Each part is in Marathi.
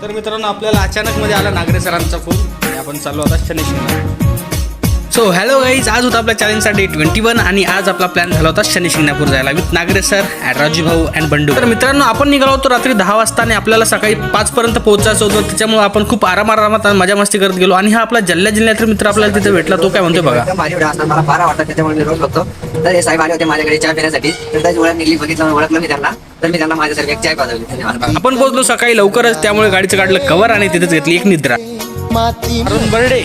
तर मित्रांनो आपल्याला अचानक मध्ये आला नागरे सरांचा फोन आणि आपण चाललो आता Shani Shingnapur. So hello guys, आज होता आपल्या चॅलेंजचा डे 21 आणि आज आपला प्लॅन झाला होता शनी शिंगणापूर जायला with Nagare sir and Raju Bhau and Bandu. तर मित्रांनो आपण निघालो होतो रात्री 10 वाजता आणि आपल्याला सकाळी 5 पर्यंत पोहोचायचं होतं. त्याच्यामुळे आपण खूप आरामात मजा मस्ती करत गेलो आणि हा आपला जिल्ह्यातला मित्र आपल्याला तिथे भेटला. तो काय म्हणतोय बघा. मला फार आवडतात त्याच्यामुळे मी रोज बघतो. तर हे साहेब आले होते माझ्याकडे चहा पिण्यासाठी. तर त्याची ओळख निघली, बघितलं, ओळखलं मी त्यांना. तर मी त्यांना माझ्यासारखी एक चाय पाजवली. आपण पोहोचलो सकाळी लवकरच, त्यामुळे गाडीचं काढलं कव्हर आणि तिथेच घेतली एक निद्रा. अरुण बर्डे.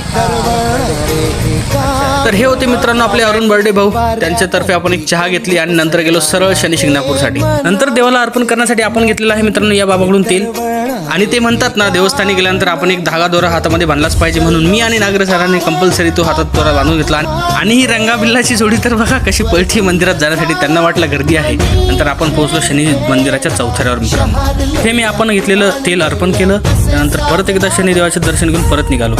तर हे होते मित्रांनो आपले अरुण बर्डे भाऊ. त्यांच्यातर्फे आपण एक चहा घेतली आणि नंतर गेलो सरळ शनी शिंगणापूरसाठी. नंतर देवाला अर्पण करण्यासाठी आपण घेतलेलं आहे मित्रांनो या बाबाकडून तेल. आणि ते म्हणतात ना, देवस्थानी गेल्यानंतर आपण एक धागा दोरा हातामध्ये बांधलाच पाहिजे, म्हणून मी आणि नागरे सरांनी कंपल्सरी तो हातात दोरा बांधून घेतला. आणि ही रंगाबिल्लाची जोडी तर बघा कशी पळती मंदिरात जाण्यासाठी. त्यांना वाटलं गर्दी आहे. नंतर आपण पोहोचलो शनी मंदिराच्या चौथऱ्यावर मित्रांनो. हे मी आपण घेतलेलं तेल अर्पण केलं. त्यानंतर परत एकदा शनिदेवाचे दर्शन घेऊन परत निघालो.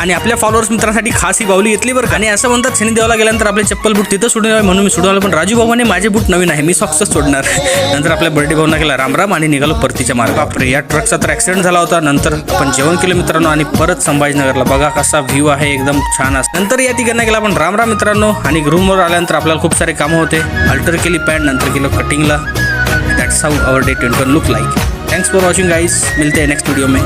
आणि आपल्या फॉलोअर्स मित्रांसाठी खास ही बावली घेतली बरं. आणि असं म्हणतात शनिदेवाला गेल्यानंतर आपले चप्पल बूट तिथं सोडून यावे, म्हणून मी सोडून आलो. पण राजू भाऊने माझे बूट नवीन आहे, मी सॉक्सच सोडणार. नंतर आपल्या बर्थडे भाऊंना केला रामराम आणि निघालो परतीच्या मार्ग. बापरे, या ट्रकचा तर ऍक्सिडेंट झाला होता. नंतर आपण जेवण केलं मित्रांनो आणि परत संभाजीनगरला. बघा कसा व्ह्यू आहे, एकदम छान असं. नंतर या तिघांना गेला आपण रामराम मित्रांनो. आणि रूमवर आल्यानंतर आपल्याला खूप सारे कामं होते. अल्टर केली पॅन्ट, नंतर गेलो कटिंगला. That's how our day 21 look like. Thanks for watching guys, मिलते हैं नेक्स्ट वीडियो में.